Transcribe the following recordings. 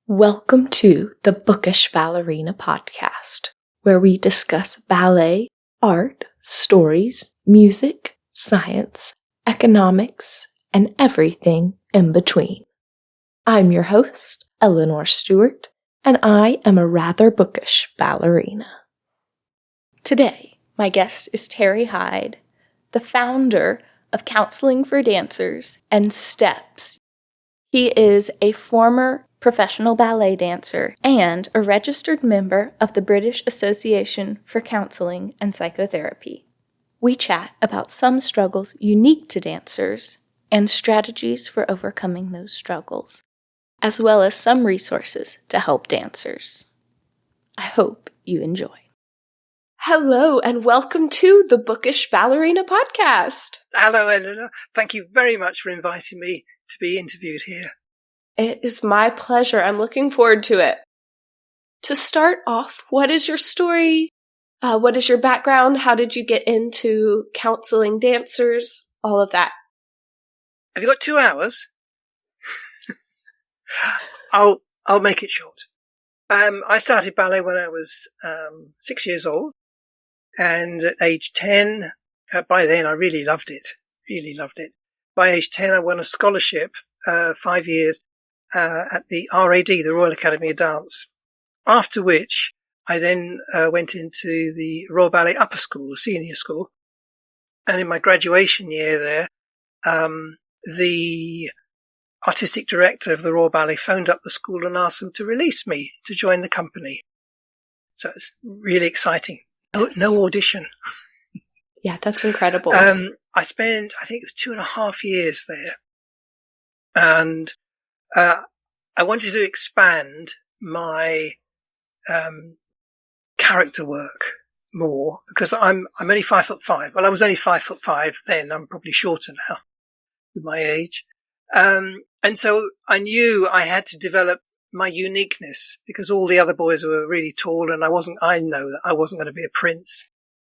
Welcome to the Bookish Ballerina podcast, where we discuss ballet, art, stories, music, science, economics, and everything in between. I'm your host, Eleanor Stewart, and I am a rather bookish ballerina. Today, my guest is Terry Hyde, the founder of Counseling for Dancers and STEPS. He is a former professional ballet dancer and a registered member of the British Association for Counseling and Psychotherapy. We chat about some struggles unique to dancers and strategies for overcoming those struggles, as well as some resources to help dancers. I hope you enjoy. Hello, and welcome to the Bookish Ballerina podcast. Hello, Eleanor. Thank you very much for inviting me to be interviewed here. It is my pleasure. I'm looking forward to it. To start off, what is your story? What is your background? How did you get into counseling dancers? All of that. Have you got 2 hours? I'll make it short. I started ballet when I was 6 years old, and at age 10, by then I really loved it. By age 10, I won a scholarship 5 years at the RAD, the Royal Academy of Dance. After which, I then went into the Royal Ballet Upper School, senior school. And in my graduation year there, the artistic director of the Royal Ballet phoned up the school and asked them to release me to join the company. So it's really exciting. No audition. Yeah, that's incredible. I spent, I think it was 2.5 years there. And I wanted to expand my character work more because I'm only 5'5". Well, I was only 5'5" then. I'm probably shorter now with my age. And so I knew I had to develop my uniqueness because all the other boys were really tall, and I know that I wasn't going to be a prince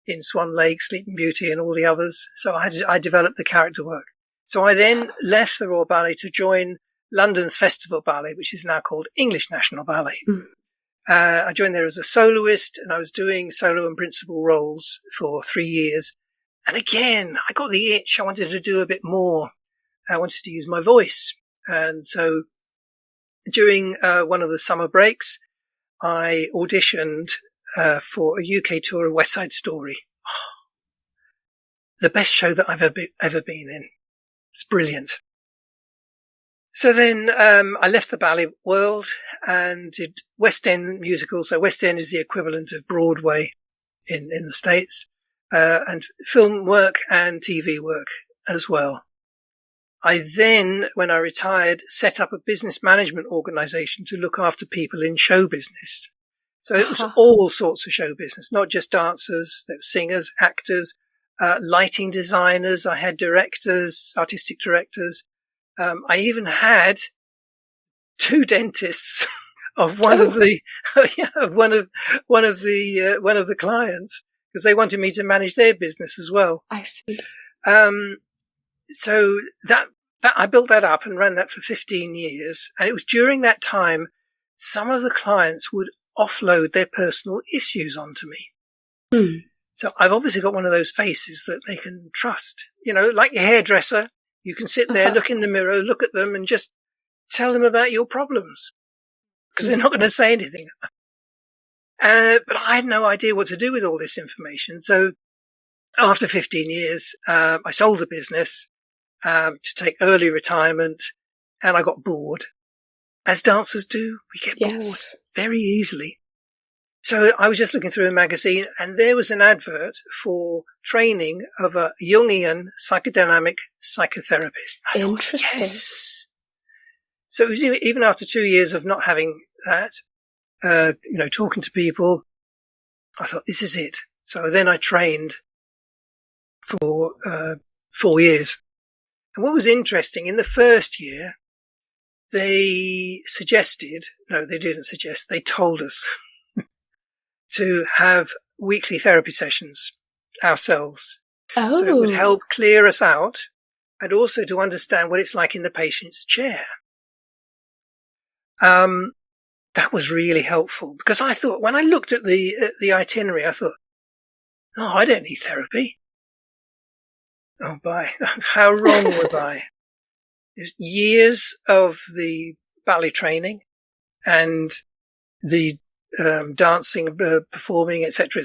in Swan Lake, Sleeping Beauty, and all the others. So I developed the character work. So I then left the Royal Ballet to join London's Festival Ballet, which is now called English National Ballet. I joined there as a soloist, and I was doing solo and principal roles for 3 years. And again, I got the itch. I wanted to do a bit more. I wanted to use my voice. And so during one of the summer breaks, I auditioned for a UK tour of West Side Story. Oh, the best show that I've ever been in. It's brilliant. So then I left the ballet world and did West End musicals. So West End is the equivalent of Broadway in the States, and film work and TV work as well. I then, when I retired, set up a business management organization to look after people in show business. So it was all sorts of show business, not just dancers, there were singers, actors, lighting designers. I had directors, artistic directors. I even had 2 dentists of one of the clients because they wanted me to manage their business as well. I see. So that I built that up and ran that for 15 years. And it was during that time, some of the clients would offload their personal issues onto me. So I've obviously got one of those faces that they can trust, like your hairdresser. You can sit there, look in the mirror, look at them and just tell them about your problems because they're not going to say anything. But I had no idea what to do with all this information. So after 15 years, I sold the business to take early retirement, and I got bored. As dancers do, we get bored very easily. So I was just looking through a magazine, and there was an advert for training of a Jungian psychodynamic psychotherapist. I thought, interesting. yes. So it was even after 2 years of not having that, talking to people, I thought, this is it. So then I trained for 4 years. And what was interesting, in the first year, they told us to have weekly therapy sessions ourselves. So it would help clear us out and also to understand what it's like in the patient's chair. that was really helpful, because I thought, when I looked at the itinerary, I thought, oh, I don't need therapy. Oh, boy, how wrong was I? It's years of the ballet training and the dancing, performing, etc.,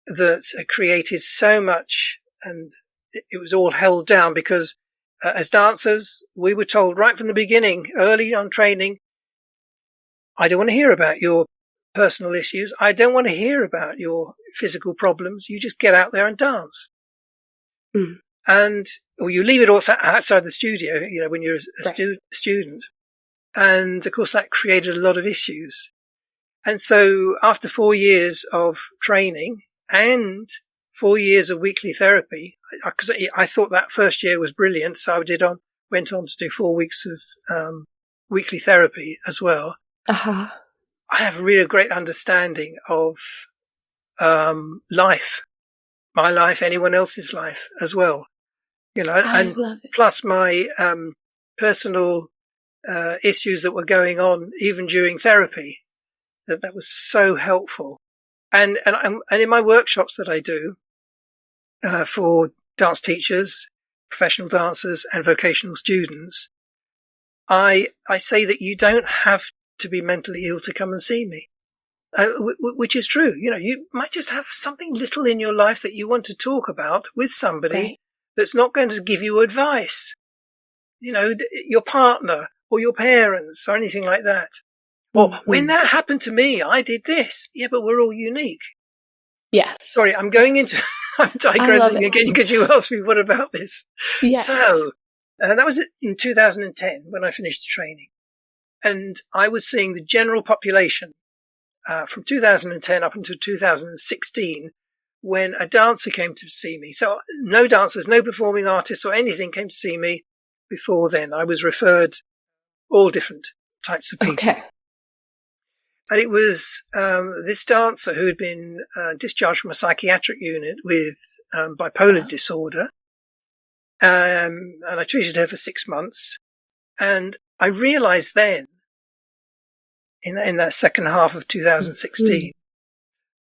that created so much, and it was all held down because as dancers, we were told right from the beginning, early on training, I don't want to hear about your personal issues. I don't want to hear about your physical problems. You just get out there and dance. Mm. Or you leave it all outside the studio, when you're a Right. student. And of course that created a lot of issues. And so after 4 years of training and 4 years of weekly therapy, because I thought that first year was brilliant. So I went on to do 4 weeks of, weekly therapy as well. Uh-huh. I have a really great understanding of, life, my life, anyone else's life as well, I and love it. plus my, personal, issues that were going on even during therapy. That was so helpful. And in my workshops that I do, for dance teachers, professional dancers and vocational students, I say that you don't have to be mentally ill to come and see me. Which is true. You might just have something little in your life that you want to talk about with somebody Right. that's not going to give you advice. Your partner or your parents or anything like that. Or when that happened to me, I did this. Yeah, but we're all unique. Yes. Sorry, I'm digressing again because you asked me, what about this? Yes. So, that was in 2010 when I finished the training. And I was seeing the general population, from 2010 up until 2016, when a dancer came to see me. So no dancers, no performing artists or anything came to see me before then. I was referred all different types of people. Okay. And it was this dancer who had been discharged from a psychiatric unit with bipolar disorder. And I treated her for 6 months. And I realized then, in that second half of 2016,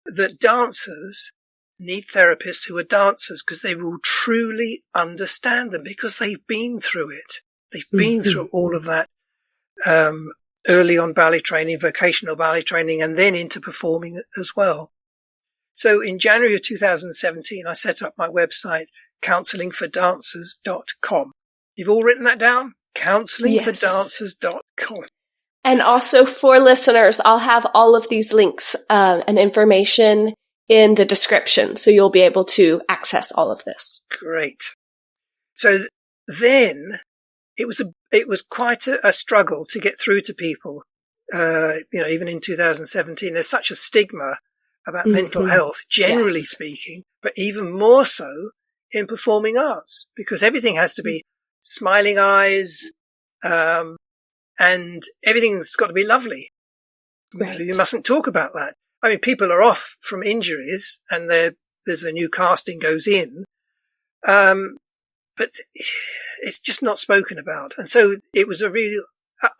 that dancers need therapists who are dancers because they will truly understand them, because they've been through it. They've been through all of that early on ballet training, vocational ballet training, and then into performing as well. So in January of 2017, I set up my website, counsellingfordancers.com. You've all written that down? counsellingfordancers.com. And also for listeners, I'll have all of these links and information in the description, so you'll be able to access all of this. Great. So then it was quite a struggle to get through to people. Even in 2017, there's such a stigma about mental health, generally speaking, but even more so in performing arts, because everything has to be smiling eyes, and everything's got to be lovely. Right. You mustn't talk about that. I mean, people are off from injuries and there's a new casting goes in. But it's just not spoken about. And so it was a real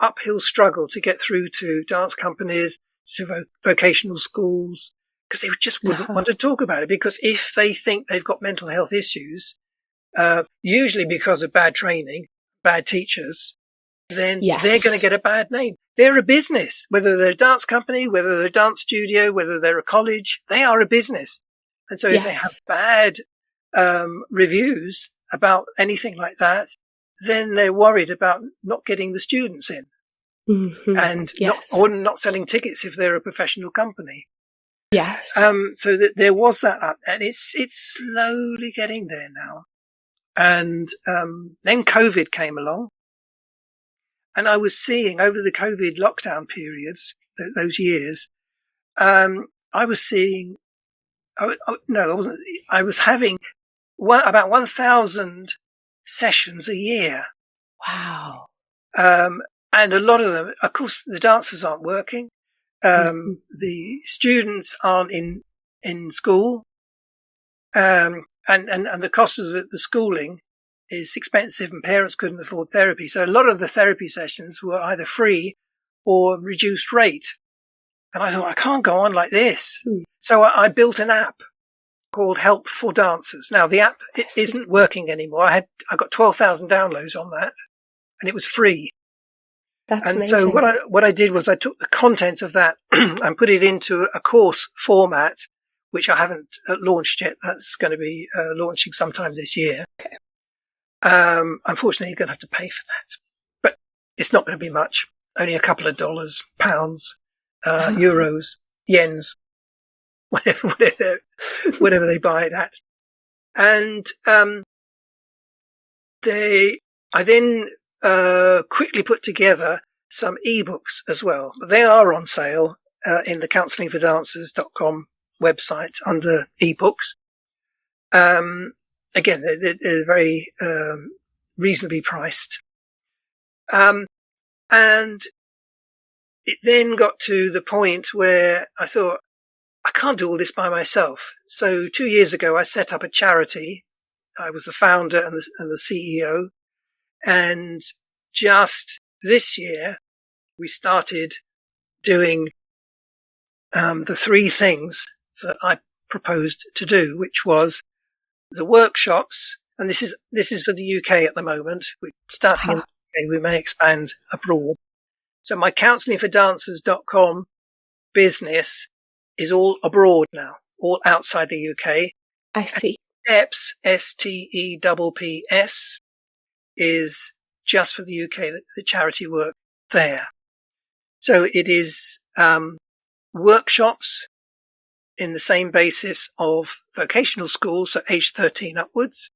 uphill struggle to get through to dance companies, to vocational schools, because they just wouldn't want to talk about it, because if they think they've got mental health issues, usually because of bad training, bad teachers, then they're going to get a bad name. They're a business, whether they're a dance company, whether they're a dance studio, whether they're a college, they are a business. And so if they have bad reviews about anything like that, then they're worried about not getting the students in, and not selling tickets if they're a professional company. Yes. So that there was that, and it's slowly getting there now. And then COVID came along, and I was seeing over the COVID lockdown periods, those years, I was having about 1,000 sessions a year. Wow. And a lot of them, of course, the dancers aren't working. The students aren't in school. And the cost of the schooling is expensive, and parents couldn't afford therapy. So a lot of the therapy sessions were either free or reduced rate. And I thought, I can't go on like this. So I built an app called Help for Dancers. Now the app isn't working anymore. I got 12,000 downloads on that, and it was free. That's and amazing. So what I did was I took the content of that and put it into a course format, which I haven't launched yet. That's going to be launching sometime this year. Okay. Unfortunately, you're going to have to pay for that, but it's not going to be much. Only a couple of dollars, pounds, euros, yens, whatever they buy it at. And I then quickly put together some ebooks as well. They are on sale in the counsellingfordancers.com website under ebooks. Again, they're very reasonably priced. And it then got to the point where I thought, I can't do all this by myself. So 2 years ago, I set up a charity. I was the founder and the CEO. And just this year, we started doing the three things that I proposed to do, which was the workshops. And this is for the UK at the moment. We're starting in the UK. We may expand abroad. So my counsellingfordancers.com business is all abroad now, all outside the UK. I see. STEPS, STEPPS, is just for the UK, the charity work there. So it is workshops in the same basis of vocational schools, so age 13 upwards,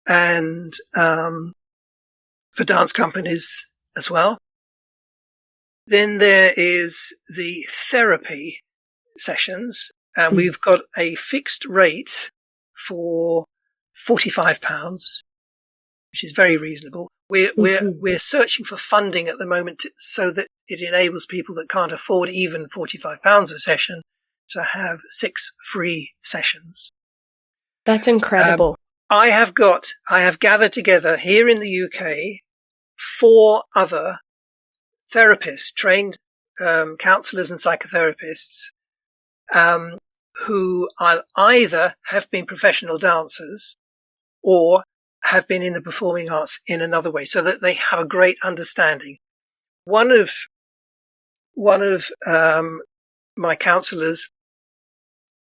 and for dance companies as well. Then there is the therapy sessions, and we've got a fixed rate for £45, which is very reasonable. We're searching for funding at the moment so that it enables people that can't afford even £45 a session to have 6 free sessions. That's incredible. I have gathered together here in the UK 4 other therapists, trained counsellors and psychotherapists, who either have been professional dancers or have been in the performing arts in another way, so that they have a great understanding. One of my counsellors,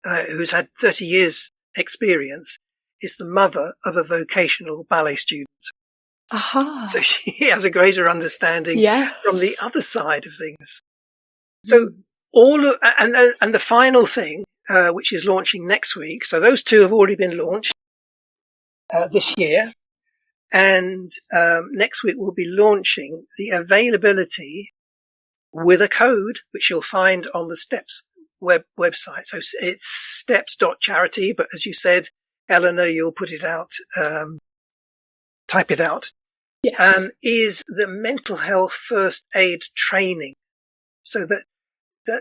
who's had 30 years experience, is the mother of a vocational ballet student. Aha. So she has a greater understanding from the other side of things. So and the final thing, which is launching next week. So those 2 have already been launched this year. And next week we'll be launching the availability with a code, which you'll find on the STEPS website. So it's steps.charity, but as you said, Eleanor, you'll put it out, type it out. Yes. Is the mental health first aid training. So that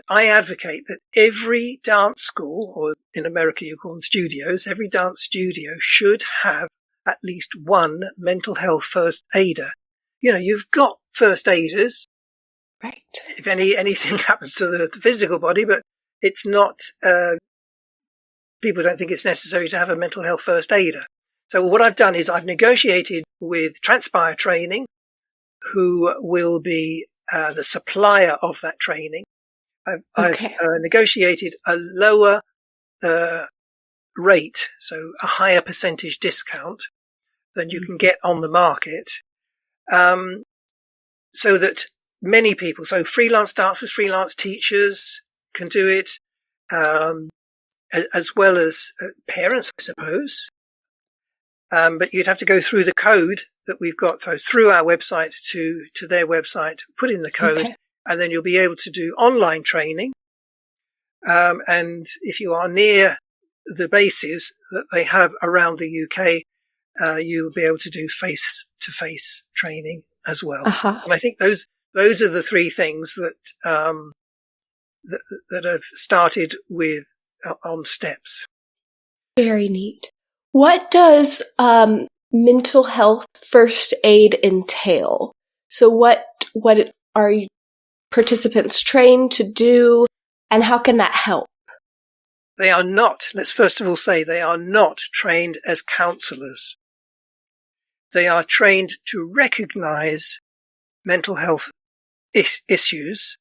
I advocate that every dance school, or in America you call them studios, every dance studio should have at least one mental health first aider. You know, you've got first aiders. Right. If anything happens to the physical body, but it's not, people don't think it's necessary to have a mental health first aider. So what I've done is I've negotiated with Transpire Training, who will be the supplier of that training. I've negotiated a lower rate, so a higher percentage discount than you can get on the market, so that many people, so freelance dancers, freelance teachers can do it, as well as parents, I suppose. But you'd have to go through the code that we've got through our website to their website, put in the code, and then you'll be able to do online training. And if you are near the bases that they have around the UK, you'll be able to do face-to-face training as well. And I think those are the 3 things that that have started with on STEPS. Very neat. What does mental health first aid entail? So what are participants trained to do, and how can that help? They are not, let's first of all say, they are not trained as counselors. They are trained to recognize mental health issues,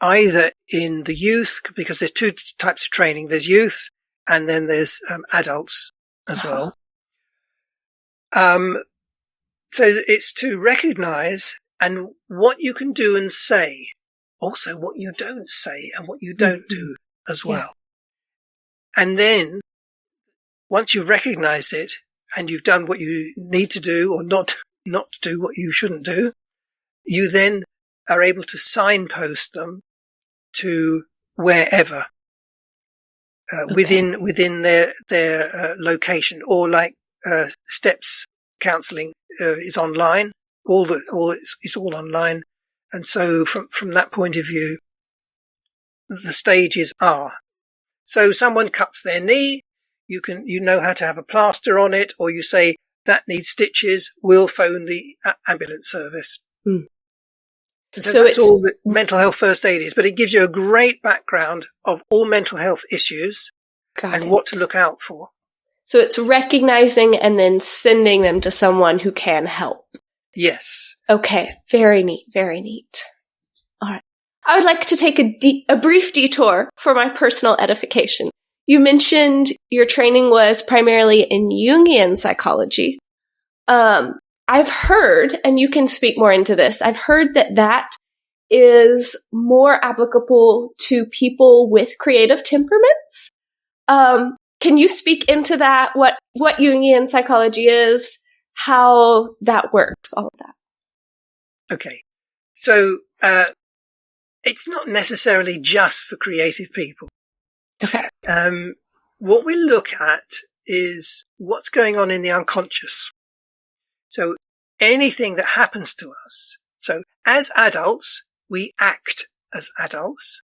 either in the youth, because there's two types of training. There's youth, and then there's adults as well. So it's to recognize and what you can do and say, also what you don't say and what you don't do as well. And then once you've recognized it and you've done what you need to do or not do what you shouldn't do, you then are able to signpost them to wherever within their location, or like steps counselling is online. It's all online, and so from that point of view, the stages are. So someone cuts their knee, you know how to have a plaster on it, or you say that needs stitches. We'll phone the ambulance service. And so that's all that mental health first aid is, but it gives you a great background of all mental health issues and what to look out for. So it's recognizing and then sending them to someone who can help. Yes. Okay. Very neat. Very neat. All right. I would like to take a brief detour for my personal edification. You mentioned your training was primarily in Jungian psychology. I've heard, and you can speak more into this, I've heard that is more applicable to people with creative temperaments. Can you speak into that? What Jungian psychology is, how that works, all of that? Okay. So, it's not necessarily just for creative people. Okay. What we look at is what's going on in the unconscious. So anything that happens to us. So as adults, we act as adults,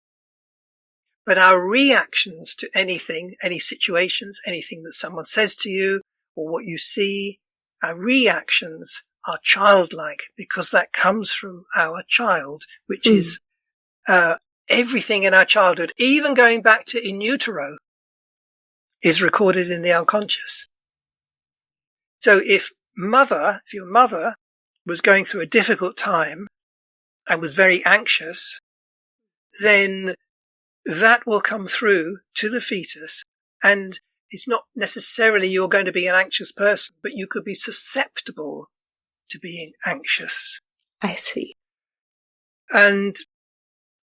but our reactions to anything, any situations, anything that someone says to you or what you see, our reactions are childlike because that comes from our child, which is everything in our childhood, even going back to in utero, is recorded in the unconscious. So if your mother was going through a difficult time and was very anxious, then that will come through to the fetus. And it's not necessarily you're going to be an anxious person, but you could be susceptible to being anxious. I see. And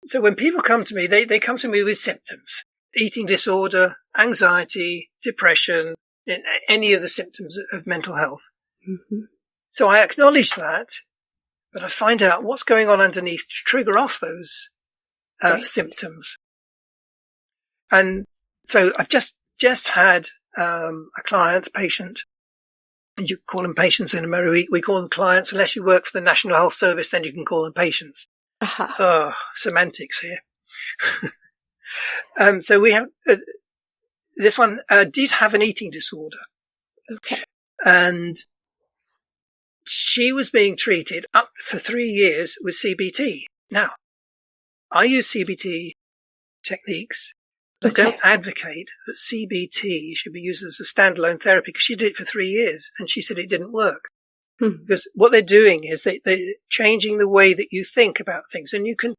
so when people come to me, they come to me with symptoms: eating disorder, anxiety, depression, and any of the symptoms of mental health. Mm-hmm. So I acknowledge that, but I find out what's going on underneath to trigger off those symptoms. And so I've just had a patient, and you call them patients in America. We call them clients. Unless you work for the National Health Service, then you can call them patients. Oh, semantics here. So we have this one did have an eating disorder. Okay. And she was being treated up for 3 years with CBT. Now, I use CBT techniques. I don't advocate that CBT should be used as a standalone therapy, because she did it for 3 years and she said it didn't work. Because what they're doing is they're changing the way that you think about things, and you can,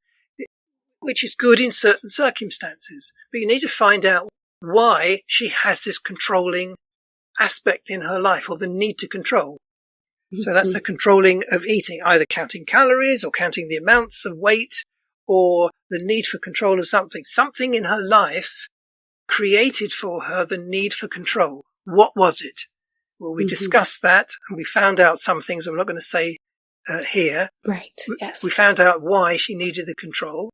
which is good in certain circumstances, but you need to find out why she has this controlling aspect in her life, or the need to control. So that's the controlling of eating, either counting calories or counting the amounts of weight, or the need for control of something. Something in her life created for her the need for control. What was it? Well, we discussed that, and we found out some things I'm not going to say here. Right, yes. We found out why she needed the control.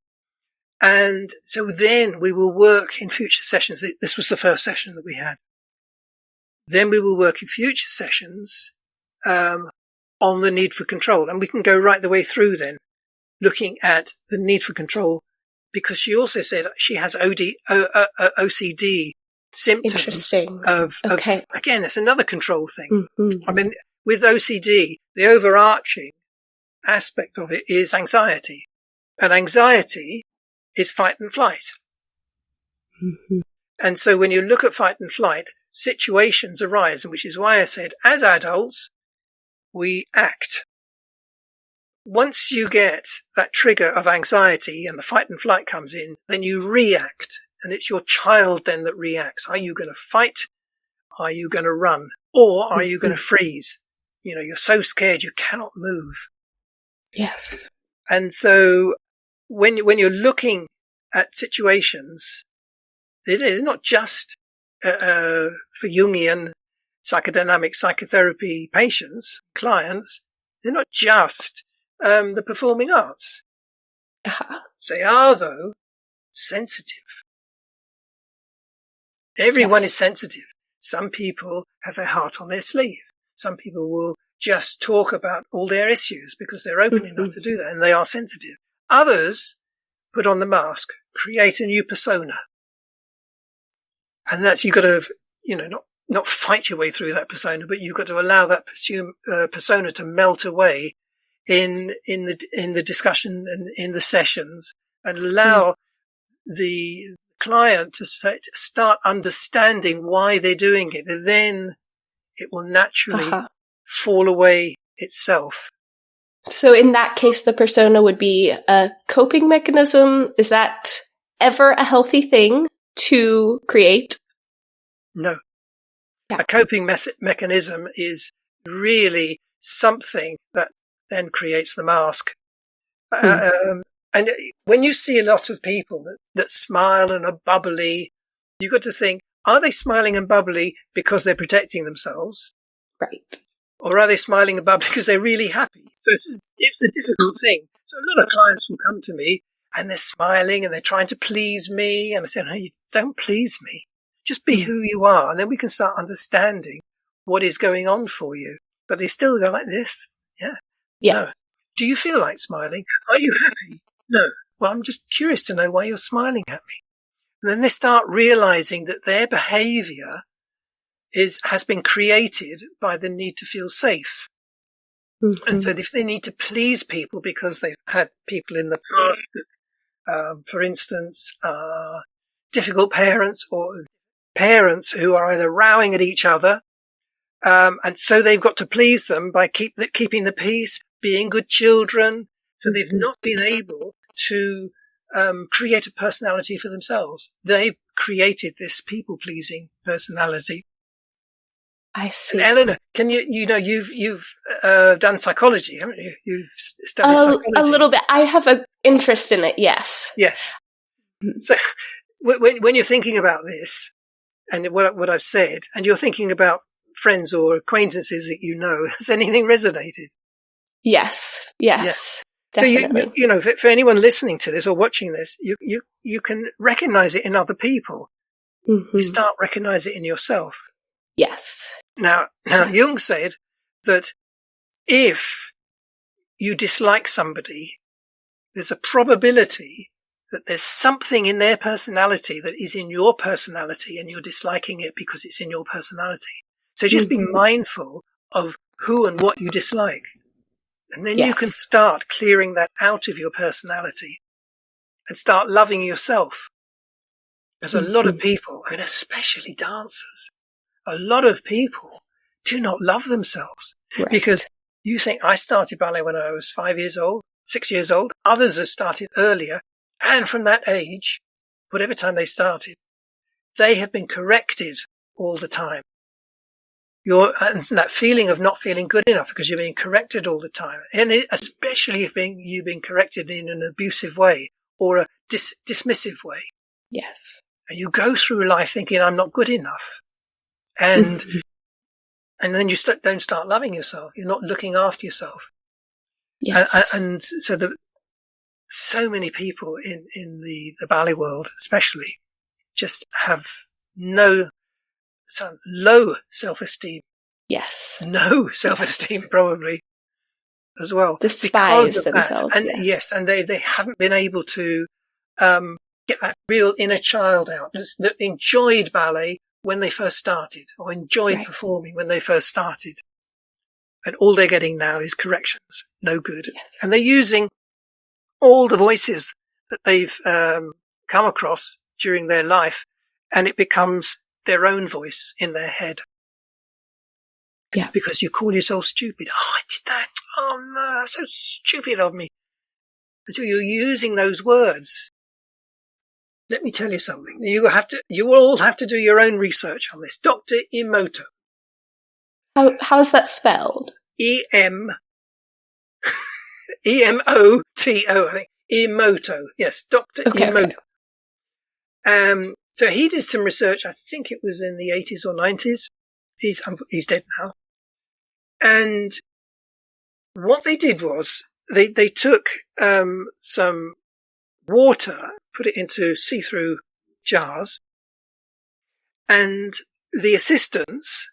And so then we will work in future sessions. This was the first session that we had. Then we will work in future sessions on the need for control. And we can go right the way through then, looking at the need for control, because she also said she has OCD symptoms of again, it's another control thing. I mean, with OCD, the overarching aspect of it is anxiety. And anxiety is fight and flight. Mm-hmm. And so when you look at fight and flight, situations arise, and which is why I said, as adults, we act. Once you get that trigger of anxiety and the fight and flight comes in, then you react. And it's your child then that reacts. Are you going to fight? Are you going to run? Or are you going to freeze? You know, you're so scared you cannot move. Yes. And so when you're looking at situations, it is not just for Jungian psychodynamic psychotherapy patients, clients. They're not just the performing arts. Uh-huh. They are, though, sensitive. Everyone is sensitive. Some people have their heart on their sleeve. Some people will just talk about all their issues because they're open enough to do that, and they are sensitive. Others put on the mask, create a new persona. And that's, you've got to, you know, not fight your way through that persona, but you've got to allow that persona to melt away in the discussion and in the sessions, and allow the client to start understanding why they're doing it. And then it will naturally fall away itself. So in that case, the persona would be a coping mechanism. Is that ever a healthy thing to create? No. Yeah. A coping mechanism is really something that then creates the mask. And when you see a lot of people that smile and are bubbly, you've got to think, are they smiling and bubbly because they're protecting themselves? Right. Or are they smiling and bubbly because they're really happy? So it's a difficult thing. So a lot of clients will come to me and they're smiling and they're trying to please me. And I say, no, you don't please me. Just be who you are. And then we can start understanding what is going on for you. But they still go like this. Yeah. No. Do you feel like smiling? Are you happy? No. Well, I'm just curious to know why you're smiling at me. And then they start realizing that their behavior has been created by the need to feel safe. Mm-hmm. And so if they need to please people because they've had people in the past that, for instance, are difficult parents or parents who are either rowing at each other, and so they've got to please them by keeping the peace, being good children. So they've not been able to create a personality for themselves. They've created this people-pleasing personality. I see. And Eleanor, can you've done psychology, haven't you? You've studied psychology. A little bit. I have an interest in it. Yes. Yes. So when you're thinking about this and what I've said, and you're thinking about friends or acquaintances that you know, has anything resonated? Yes. Yes. Definitely. So you know, for anyone listening to this or watching this, you can recognize it in other people. Mm-hmm. You start recognize it in yourself. Yes. Now Jung said that if you dislike somebody, there's a probability that there's something in their personality that is in your personality and you're disliking it because it's in your personality. So just be mindful of who and what you dislike. And then you can start clearing that out of your personality and start loving yourself. There's a lot of people, and especially dancers, a lot of people do not love themselves because you think, I started ballet when I was 5 years old, 6 years old. Others have started earlier. And from that age, whatever time they started, they have been corrected all the time. And that feeling of not feeling good enough because you're being corrected all the time. And especially if you've been corrected in an abusive way or a dismissive way. Yes. And you go through life thinking, I'm not good enough. And then you don't start loving yourself. You're not looking after yourself. Yes. And so so many people in the ballet world, especially, just have low self-esteem. Yes. No self-esteem, probably, as well. Despise themselves. And yes, and they haven't been able to get that real inner child out that enjoyed ballet when they first started, or enjoyed performing when they first started. And all they're getting now is corrections. No good. Yes. And they're using all the voices that they've come across during their life, and it becomes their own voice in their head. Yeah. Because you call yourself stupid. Oh, I did that. Oh no, that's so stupid of me. And so you're using those words. Let me tell you something. You all have to do your own research on this. Dr. Emoto. How is that spelled? E-M-O-T-O, I think. Emoto. Yes, Dr. Emoto. Okay. So he did some research, I think it was in the 80s or 90s. He's dead now. And what they did was they took some water, put it into see-through jars, and the assistants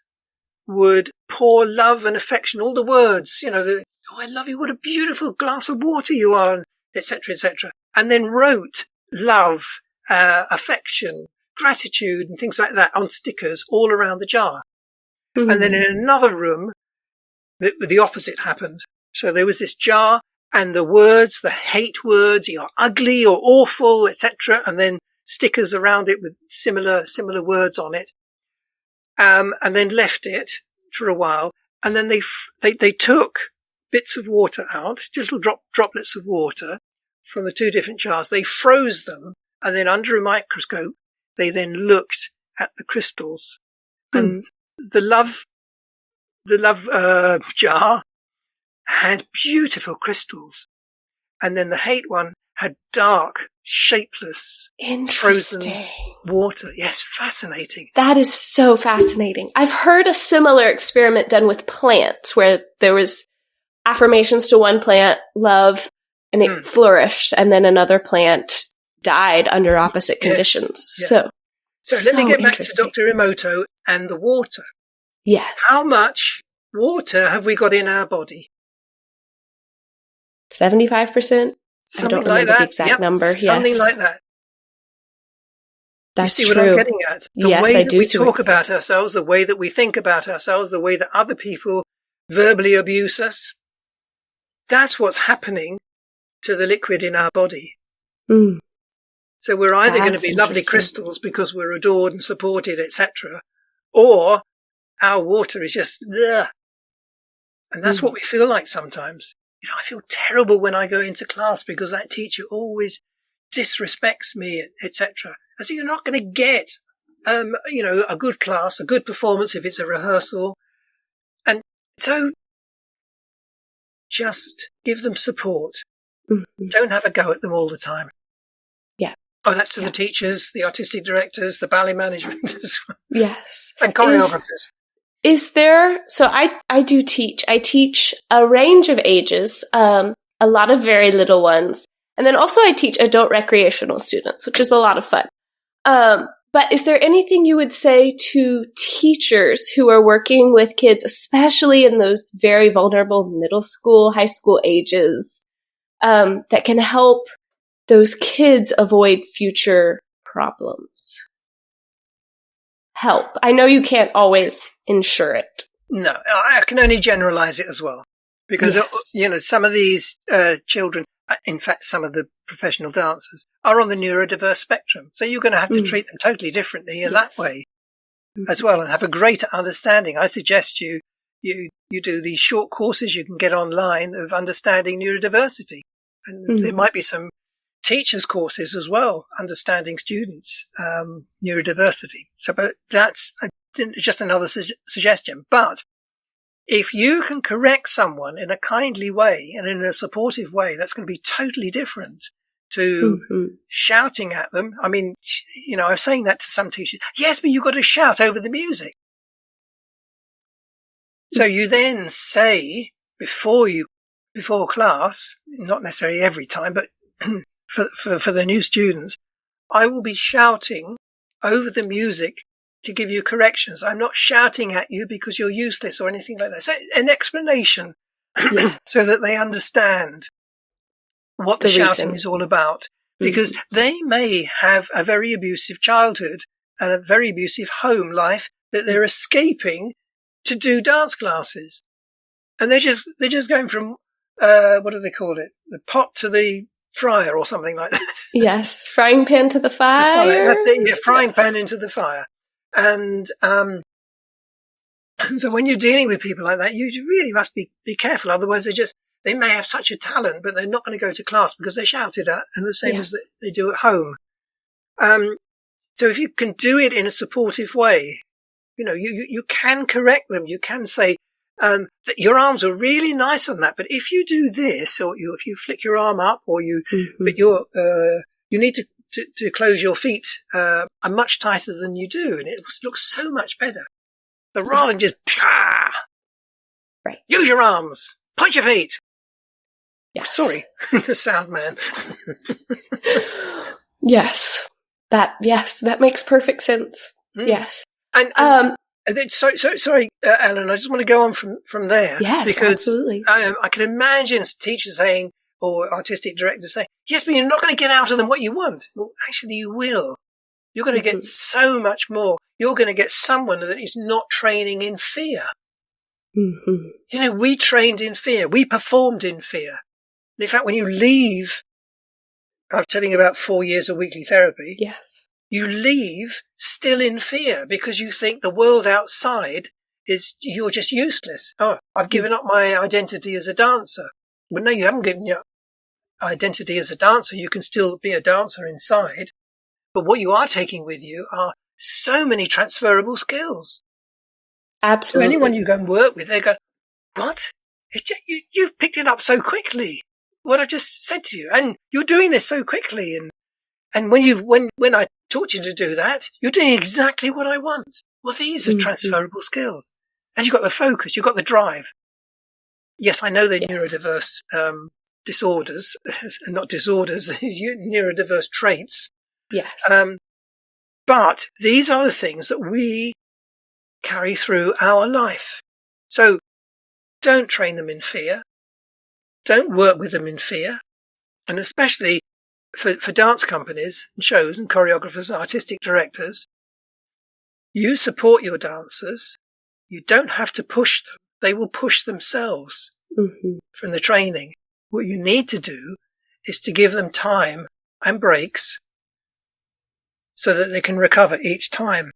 would pour love and affection, all the words, oh, I love you, what a beautiful glass of water you are, etc., etc., and then wrote love, affection, gratitude, and things like that on stickers all around the jar. Mm-hmm. And then in another room, the opposite happened. So there was this jar, and the words, the hate words, you're ugly or awful, etc., and then stickers around it with similar words on it. And then left it for a while, and then they took bits of water out, little droplets of water from the two different jars. They froze them, and then under a microscope, they then looked at the crystals, and the love jar had beautiful crystals, and then the hate one had dark, shapeless, frozen water. Yes, fascinating. That is so fascinating. I've heard a similar experiment done with plants where there was affirmations to one plant, love, and it flourished, and then another plant died under opposite conditions. Yes. So let me get back to Dr. Emoto and the water. Yes. How much water have we got in our body? 75%? Something I don't like remember that. the exact number. Something like that. That's you see true. What I'm getting at? The yes, way I that do we talk about ourselves, the way that we think about ourselves, the way that other people verbally abuse us, that's what's happening to the liquid in our body. Mm. So we're either going to be lovely crystals because we're adored and supported, etc., or our water is just bleh. And that's what we feel like sometimes. I feel terrible when I go into class because that teacher always disrespects me, etc. And so you're not going to get, a good class, a good performance if it's a rehearsal. And so just give them support. Mm-hmm. Don't have a go at them all the time. Yeah. Oh, that's to the teachers, the artistic directors, the ballet management as well. Yes. And choreographers. Is there, so I do teach. I teach a range of ages, a lot of very little ones. And then also I teach adult recreational students, which is a lot of fun. But is there anything you would say to teachers who are working with kids, especially in those very vulnerable middle school, high school ages, that can help those kids avoid future problems? Help. I know you can't always ensure it. No, I can only generalize it as well. Because, some of these children, in fact, some of the professional dancers, are on the neurodiverse spectrum. So you're going to have to treat them totally differently in that way as well, and have a greater understanding. I suggest you do these short courses you can get online of understanding neurodiversity. And there might be some teachers' courses as well, understanding students' neurodiversity. So, but that's just another suggestion. But if you can correct someone in a kindly way and in a supportive way, that's going to be totally different to shouting at them. I mean, I was saying that to some teachers. Yes, but you've got to shout over the music. So you then say before class, not necessarily every time, but for the new students, I will be shouting over the music to give you corrections. I'm not shouting at you because you're useless or anything like that. So an explanation so that they understand what the shouting is all about. Because they may have a very abusive childhood and a very abusive home life that they're escaping to do dance classes. and they're just going from what do they call it? The pot to the fryer or something like that. Yes, frying pan to the fire. That's it. Yeah, frying pan into the fire, and so when you're dealing with people like that, you really must be careful. Otherwise, they may have such a talent, but they're not going to go to class because they're shouted at, and the same as they do at home. So if you can do it in a supportive way, you can correct them. You can say that your arms are really nice on that, but if you do this, or if you flick your arm up, or but you need to close your feet are much tighter than you do, and it looks so much better. So rather than just use your arms, point your feet. Yes. Sorry, the sound man. Yes, that makes perfect sense. Yes. And sorry, Ellen, I just want to go on from there. Yes, because absolutely. I can imagine teachers saying, or artistic directors saying, yes, but you're not going to get out of them what you want. Well, actually you will. You're going to get so much more. You're going to get someone that is not training in fear. Mm-hmm. We trained in fear. We performed in fear. And in fact, when you leave, I'm telling you about 4 years of weekly therapy. Yes. You leave still in fear because you think the world outside you're just useless. Oh, I've given up my identity as a dancer. Well, no, you haven't given your identity as a dancer. You can still be a dancer inside. But what you are taking with you are so many transferable skills. Absolutely. So anyone you go and work with, they go, what? You've picked it up so quickly. What I just said to you. And you're doing this so quickly. And when I taught you to do that, you're doing exactly what I want. Well, these are transferable skills. And you've got the focus, you've got the drive. Yes, I know they're neurodiverse disorders, not disorders, neurodiverse traits. Yes. But these are the things that we carry through our life. So don't train them in fear. Don't work with them in fear. And especially for dance companies and shows and choreographers and artistic directors, you support your dancers. You don't have to push them. They will push themselves from the training. What you need to do is to give them time and breaks so that they can recover each time.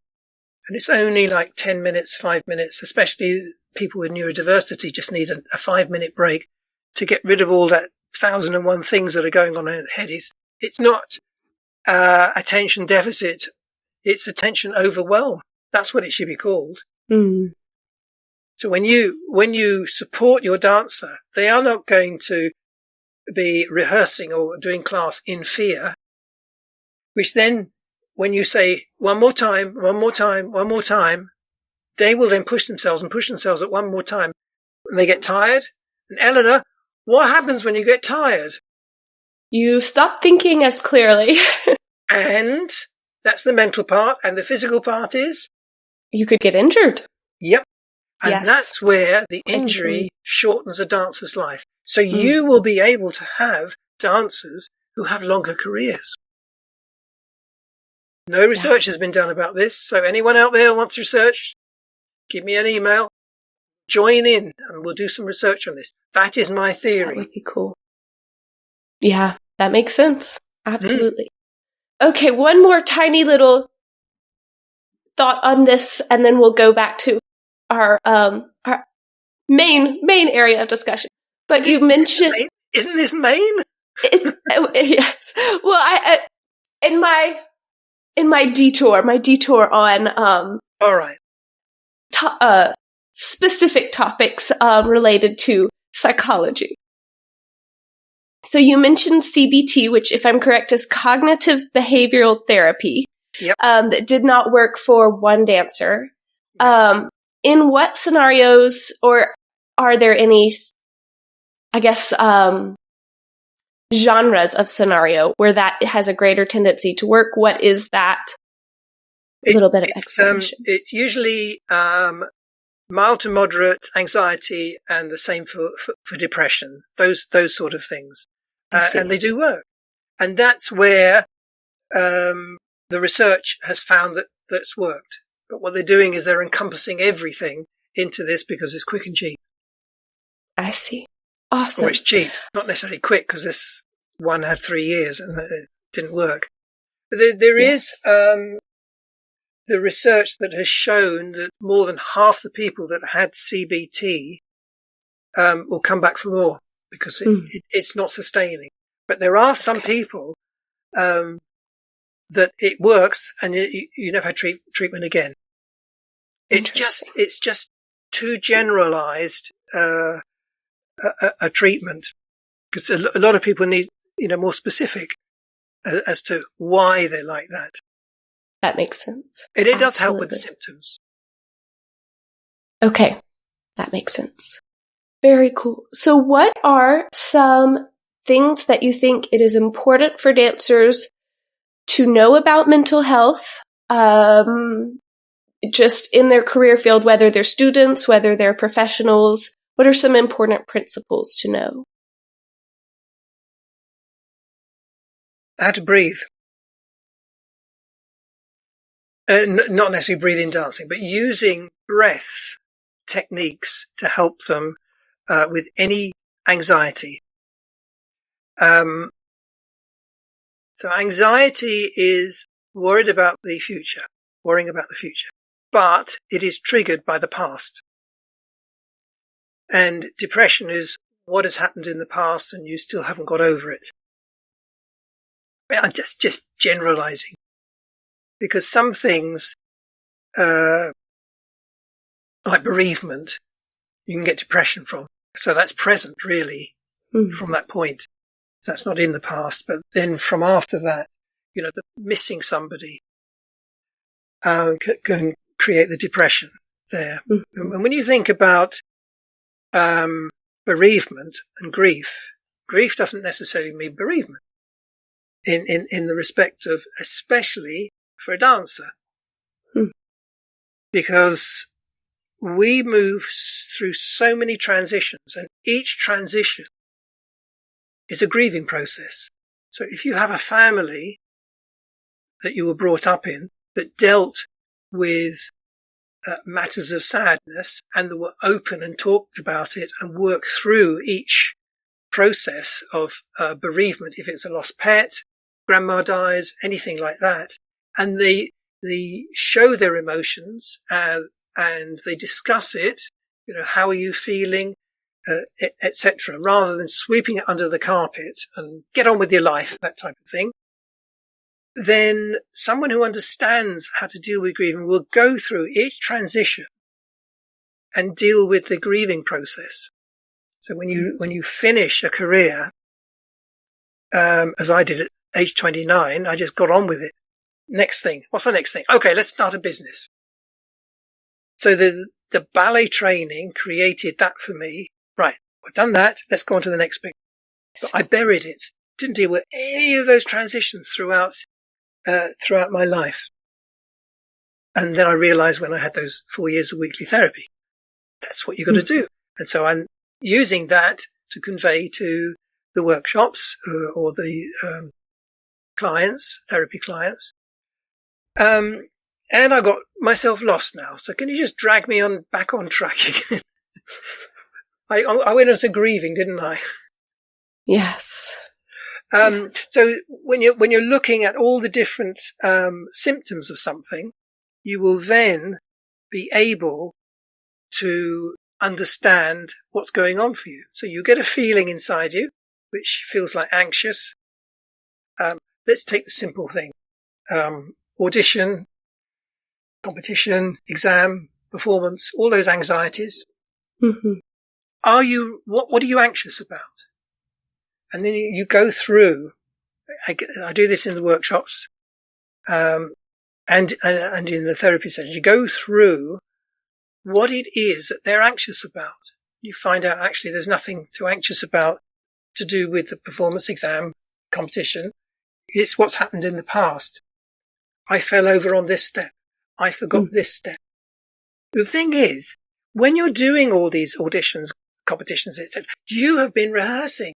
And it's only like 10 minutes, 5 minutes, especially people with neurodiversity just need a 5-minute break to get rid of all that 1,001 things that are going on in their head. It's not attention deficit. It's attention overwhelm. That's what it should be called. Mm. So when you support your dancer, they are not going to be rehearsing or doing class in fear, which then when you say one more time, one more time, one more time, they will then push themselves at one more time. And they get tired. And Eleanor, what happens when you get tired? You stop thinking as clearly. And that's the mental part. And the physical part is? You could get injured. Yep. And that's where the injury shortens a dancer's life. So you will be able to have dancers who have longer careers. No research has been done about this. So anyone out there who wants research, give me an email, join in, and we'll do some research on this. That is my theory. That would be cool. Yeah, that makes sense. Absolutely. Okay, one more tiny little thought on this, and then we'll go back to our main area of discussion. But you mentioned, isn't this main? Yes. Well, I in my detour on all right, specific topics related to psychology. So you mentioned CBT, which, if I'm correct, is cognitive behavioral therapy. Yep. That did not work for one dancer. In what scenarios, or are there any, I guess, genres of scenario where that has a greater tendency to work? What is that? A little bit of explanation. It's usually mild to moderate anxiety, and the same for depression. Those sort of things, and they do work. And that's where the research has found that's worked. But what they're doing is they're encompassing everything into this because it's quick and cheap. I see. Awesome. Or it's cheap, not necessarily quick, because this one had 3 years and it didn't work. There is the research that has shown that more than half the people that had CBT will come back for more because it's not sustaining. But there are some people that it works and you never have treatment again. It's just too generalized a treatment, because a lot of people need more specific as to why they're like that. That makes sense. And it does help with the symptoms. Okay, that makes sense. Very cool. So what are some things that you think it is important for dancers to know about mental health, just in their career field, whether they're students, whether they're professionals? What are some important principles to know? How to breathe. Not necessarily breathing dancing, but using breath techniques to help them with any anxiety. So anxiety is worrying about the future, but it is triggered by the past. And depression is what has happened in the past and you still haven't got over it. I'm just generalizing. Because some things, like bereavement, you can get depression from. So that's present, really, from that point. That's not in the past. But then from after that, the missing somebody can create the depression there. Mm-hmm. And when you think about bereavement and grief doesn't necessarily mean bereavement in the respect of, especially for a dancer, because we move through so many transitions, and each transition is a grieving process. So if you have a family that you were brought up in that dealt with matters of sadness and that were open and talked about it and worked through each process of bereavement, if it's a lost pet, grandma dies, anything like that, and they show their emotions and they discuss it. How are you feeling, etc., rather than sweeping it under the carpet and get on with your life, that type of thing. Then someone who understands how to deal with grieving will go through each transition and deal with the grieving process. So when you finish a career, as I did at age 29, I just got on with it. Next thing. What's the next thing? Okay, let's start a business. So the ballet training created that for me. Right, we've done that. Let's go on to the next bit. But I buried it. Didn't deal with any of those transitions throughout my life. And then I realized when I had those 4 years of weekly therapy, that's what you've got to do. And so I'm using that to convey to the workshops or the clients, therapy clients. And I got myself lost now. So can you just drag me back on track again? I went into grieving, didn't I? Yes. So when you're looking at all the different symptoms of something, you will then be able to understand what's going on for you. So you get a feeling inside you, which feels like anxious. Let's take the simple thing. Audition, competition, exam, performance, all those anxieties. Mm-hmm. What are you anxious about? And then you go through, I do this in the workshops, and in the therapy sessions, you go through what it is that they're anxious about. You find out actually there's nothing too anxious about to do with the performance, exam, competition. It's what's happened in the past. I fell over on this step. I forgot this step. The thing is, when you're doing all these auditions, competitions, etc., you have been rehearsing.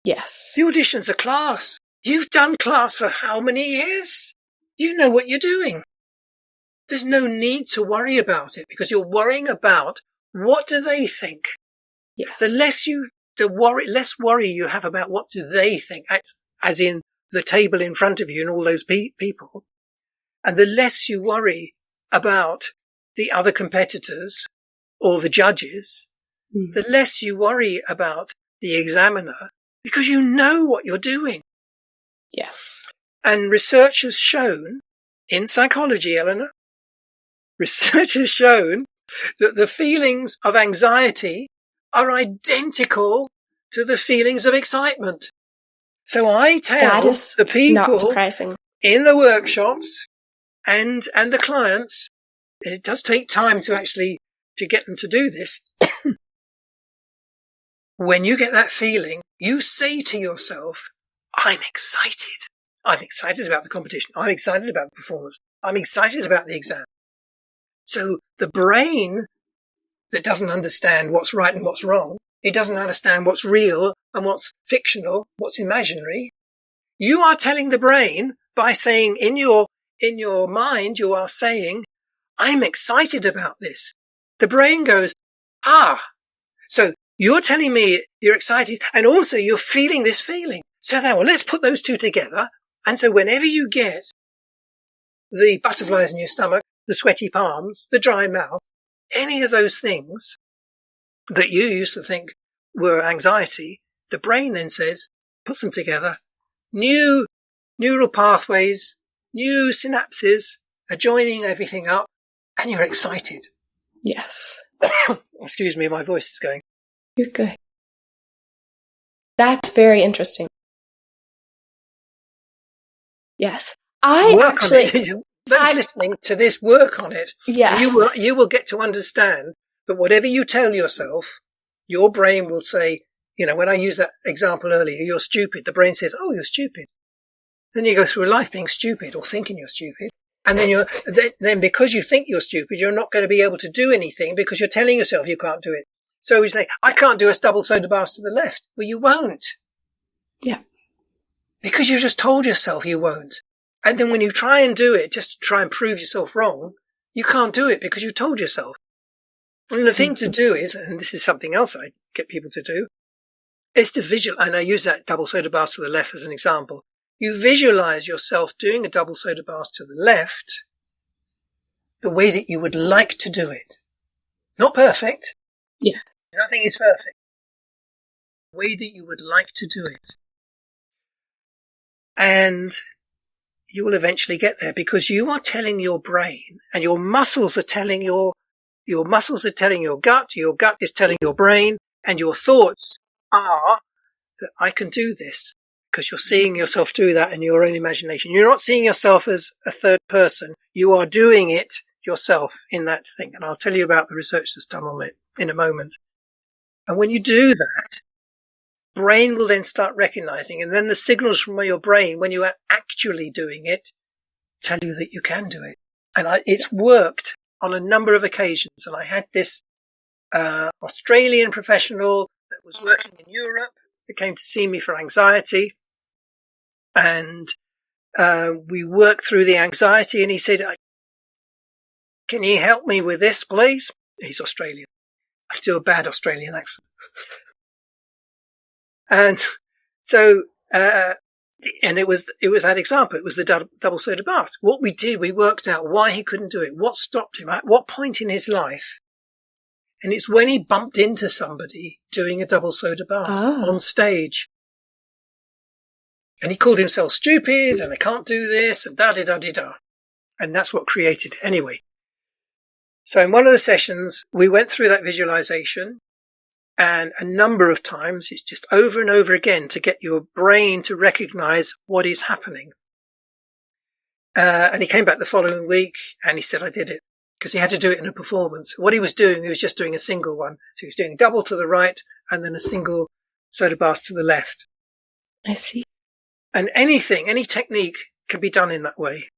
Yes. The auditions are class. You've done class for how many years? You know what you're doing. There's no need to worry about it because you're worrying about what do they think? Yes. less worry you have about what do they think, as in the table in front of you and all those people. And the less you worry about the other competitors or the judges, the less you worry about the examiner, because you know what you're doing. Yes. And research has shown, in psychology, Eleanor, research has shown that the feelings of anxiety are identical to the feelings of excitement. So I tell the people not surprising. in the workshops and the clients, and it does take time to actually to get them to do this. When you get that feeling, you say to yourself, I'm excited. I'm excited about the competition. I'm excited about the performance. I'm excited about the exam. So the brain that doesn't understand what's right and what's wrong, it doesn't understand what's real and what's fictional, what's imaginary. You are telling the brain by saying in your mind, you are saying, I'm excited about this. The brain goes, so you're telling me you're excited and also you're feeling this feeling. So now, well, let's put those two together. And so whenever you get the butterflies in your stomach, the sweaty palms, the dry mouth, any of those things that you used to think were anxiety, the brain then says, puts them together, new neural pathways, new synapses are joining everything up, and you're excited. Yes. Excuse me, my voice is going. You're good. That's very interesting. Yes. Work on it. Those listening to this, work on it. Yes. And you will get to understand that whatever you tell yourself, your brain will say, when I used that example earlier, you're stupid. The brain says, oh, you're stupid. Then you go through life being stupid or thinking you're stupid. And then then because you think you're stupid, you're not going to be able to do anything because you're telling yourself you can't do it. So you say, I can't do a double soda bath to the left. Well, you won't. Yeah. Because you just told yourself you won't. And then when you try and do it, just to try and prove yourself wrong, you can't do it because you told yourself. And the thing to do is, and this is something else I get people to do, is to and I use that double soda bath to the left as an example. You visualize yourself doing a double soda bath to the left the way that you would like to do it. Not perfect. Yeah. Nothing is perfect. The way that you would like to do it. And you will eventually get there because you are telling your brain and your muscles are telling your muscles are telling your gut is telling your brain, and your thoughts are that I can do this because you're seeing yourself do that in your own imagination. You're not seeing yourself as a third person. You are doing it yourself in that thing. And I'll tell you about the research that's done on it in a moment. And when you do that, brain will then start recognizing, and then the signals from your brain when you are actually doing it tell you that you can do it. And it's worked on a number of occasions. And I had this Australian professional that was working in Europe that came to see me for anxiety. And we worked through the anxiety, and he said, can you help me with this, please? He's Australian. I do a bad Australian accent. And so, and it was that example. It was the double soda bath. What we did, we worked out why he couldn't do it, what stopped him, at what point in his life. And it's when he bumped into somebody doing a double soda bath on stage. And he called himself stupid, and I can't do this, and da-di-da-di-da. And that's what created it anyway. So in one of the sessions, we went through that visualization. And a number of times, it's just over and over again to get your brain to recognize what is happening. And he came back the following week and he said, I did it, because he had to do it in a performance. What he was doing, he was just doing a single one. So he was doing double to the right and then a single soda bath to the left. I see. And any technique can be done in that way.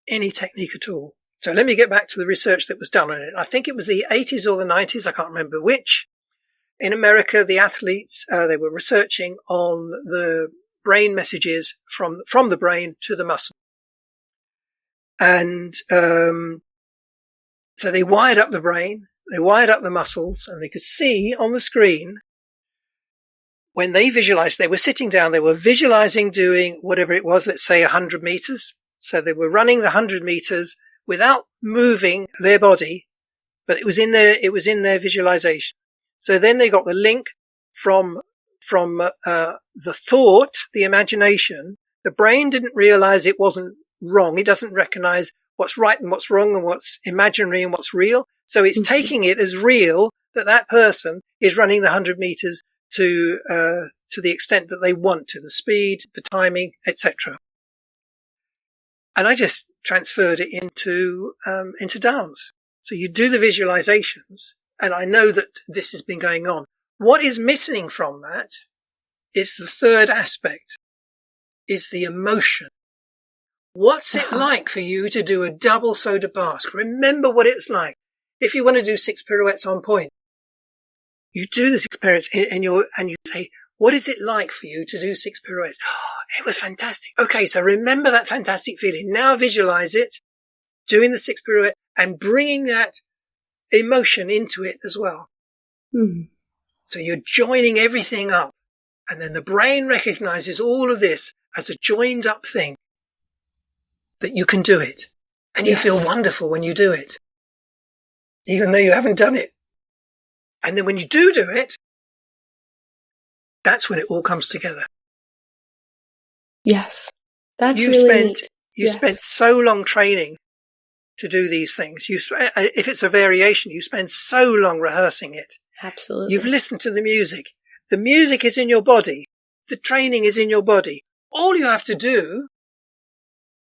Any technique at all. So let me get back to the research that was done on it. I think it was the 80s or the 90s. I can't remember which. In America, the athletes, they were researching on the brain messages from the brain to the muscle. And, so they wired up the brain, they wired up the muscles, and they could see on the screen when they visualized, they were sitting down, they were visualizing doing whatever it was, let's say 100 meters. So they were running the 100 meters without moving their body, but it was in their visualization. So then they got the link from the thought, the imagination. The brain didn't realize it wasn't wrong. It doesn't recognize what's right and what's wrong and what's imaginary and what's real. So it's taking it as real that person is running the 100 meters to the extent that they want to, the speed, the timing, etc. And I just transferred it into dance. So you do the visualizations, and I know that this has been going on. What is missing from that is the third aspect, is the emotion. What's it like for you to do a double soda basque? Remember what it's like. If you want to do 6 pirouettes on point, you do the 6 pirouettes and you say, what is it like for you to do 6 pirouettes? Oh, it was fantastic. Okay, so remember that fantastic feeling. Now visualize it, doing the 6 pirouette and bringing that emotion into it as well. Mm. So you're joining everything up, and then the brain recognizes all of this as a joined up thing, that you can do it. And you feel wonderful when you do it, even though you haven't done it. And then when you do it, that's when it all comes together. Yes. That's really neat. You spent so long training to do these things. If it's a variation, you spend so long rehearsing it. Absolutely. You've listened to the music. The music is in your body. The training is in your body. All you have to do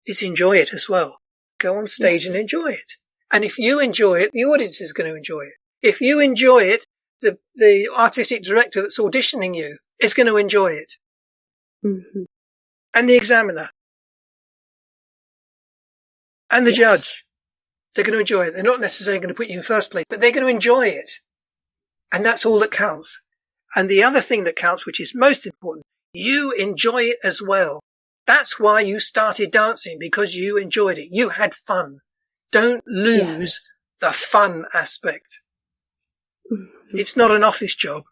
is enjoy it as well. Go on stage and enjoy it. And if you enjoy it, the audience is going to enjoy it. If you enjoy it, the artistic director that's auditioning you is going to enjoy it. Mm-hmm. And the examiner. And the judge. They're going to enjoy it. They're not necessarily going to put you in first place, but they're going to enjoy it. And that's all that counts. And the other thing that counts, which is most important, you enjoy it as well. That's why you started dancing, because you enjoyed it. You had fun. Don't lose the fun aspect. Mm-hmm. It's not an office job.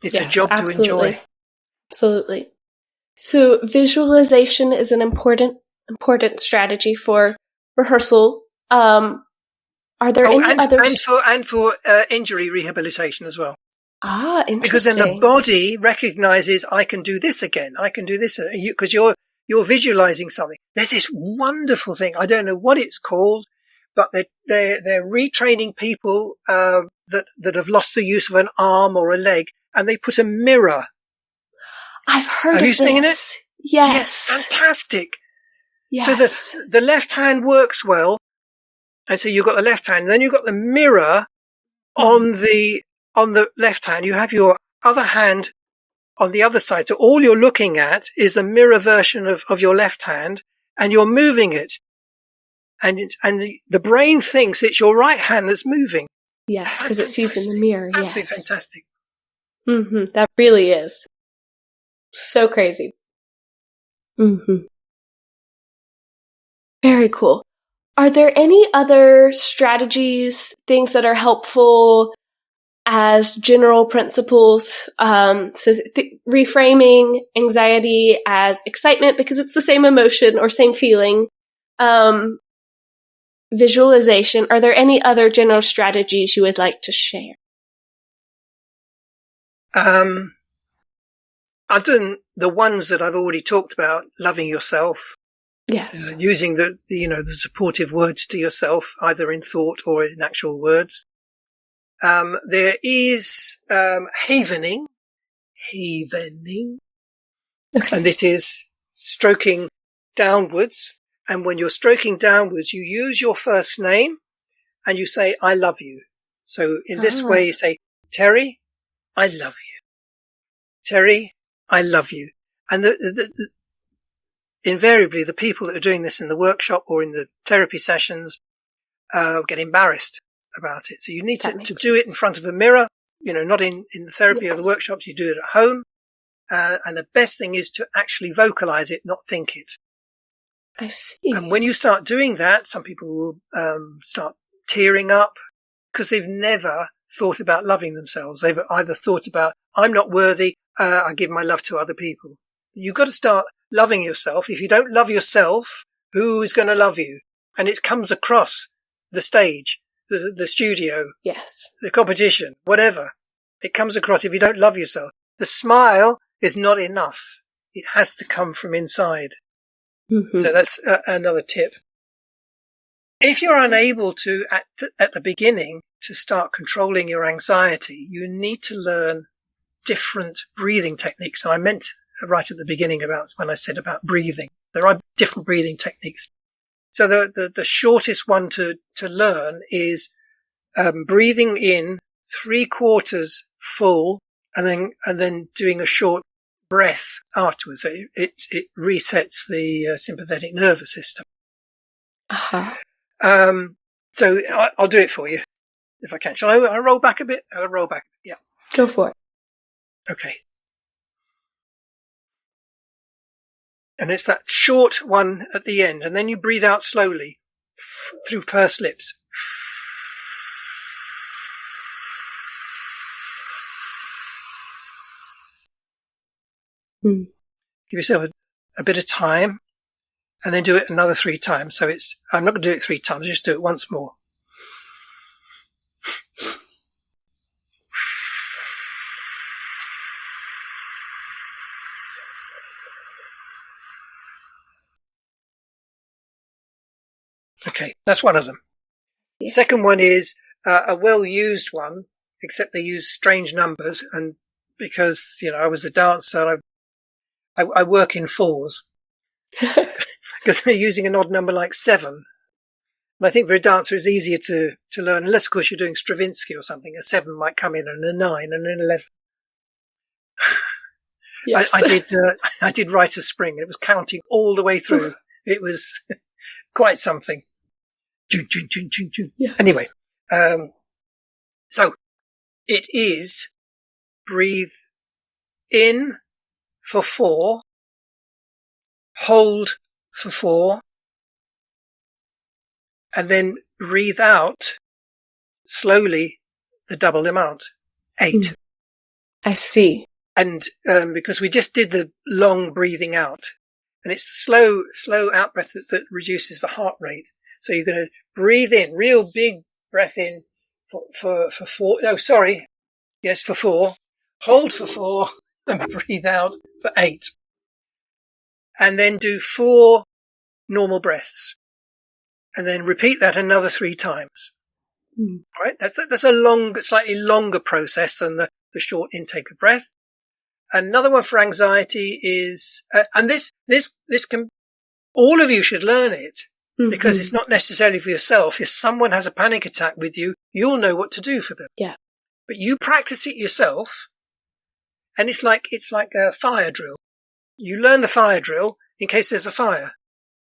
It's a job to enjoy. Absolutely. So visualization is an important strategy for rehearsal. Are there any others? And for injury rehabilitation as well. Ah, interesting. Because then the body recognizes, I can do this again. I can do this because you're visualizing something. There's this wonderful thing. I don't know what it's called, but they're retraining people that have lost the use of an arm or a leg, and they put a mirror. I've heard of this. Have you seen it? Yes. Fantastic. Yes. So the left hand works well. And so you've got the left hand, and then you've got the mirror on the left hand. You have your other hand on the other side. So all you're looking at is a mirror version of your left hand, and you're moving it. And the brain thinks it's your right hand that's moving. Yes, because it sees in the mirror. Absolutely fantastic. Mm-hmm. That really is. So crazy. Mm-hmm. Very cool. Are there any other strategies, things that are helpful as general principles? Reframing anxiety as excitement because it's the same emotion or same feeling. Visualization. Are there any other general strategies you would like to share? I've done the ones that I've already talked about, loving yourself. Yes. Using the supportive words to yourself, either in thought or in actual words. There is, havening. Okay. And this is stroking downwards. And when you're stroking downwards, you use your first name and you say, I love you. So in this way, you say, Terry, I love you. Terry, I love you. And invariably, the people that are doing this in the workshop or in the therapy sessions get embarrassed about it. So you need to do it in front of a mirror, not in the therapy or the workshops. You do it at home. And the best thing is to actually vocalize it, not think it. I see. And when you start doing that, some people will start tearing up because they've never thought about loving themselves. They've either thought about, I'm not worthy. I give my love to other people. You've got to start loving yourself. If you don't love yourself, who is going to love you? And it comes across the stage, the studio, Yes. the competition, whatever. It comes across if you don't love yourself. The smile is not enough. It has to come from inside. Mm-hmm. So that's another tip. If you're unable to, at the beginning, to start controlling your anxiety, you need to learn different breathing techniques. And I meant right at the beginning about when I said about breathing. There are different breathing techniques. So the shortest one to learn is breathing in 3/4 full and then doing a short breath afterwards. So it resets the sympathetic nervous system. Uh-huh. So I'll do it for you if I can. Shall I roll back a bit? I'll roll back. Yeah. Go for it. Okay. And it's that short one at the end. And then you breathe out slowly through pursed lips. Mm. Give yourself a bit of time and then do it another 3 times. So I'm not going to do it 3 times. Just do it once more. Okay, that's one of them. Yeah. Second one is a well-used one, except they use strange numbers. And because, I was a dancer, I work in 4s because they're using an odd number like 7. And I think for a dancer, it's easier to learn, unless, of course, you're doing Stravinsky or something. A 7 might come in and a 9 and an 11. Yes. I did Rite of Spring, and it was counting all the way through. It's quite something. Yeah. Anyway, so it is breathe in for 4, hold for 4, and then breathe out slowly the double amount, 8. I see. And because we just did the long breathing out, and it's the slow out breath that reduces the heart rate. So you're going to breathe in, real big breath in for 4. No, sorry. Yes, for 4. Hold for 4 and breathe out for 8. And then do 4 normal breaths. And then repeat that another 3 times. Right? That's a slightly longer process than the short intake of breath. Another one for anxiety is, and this can, all of you should learn it. Because it's not necessarily for yourself. If someone has a panic attack with you, you'll know what to do for them. Yeah. But you practice it yourself, and it's like a fire drill. You learn the fire drill in case there's a fire.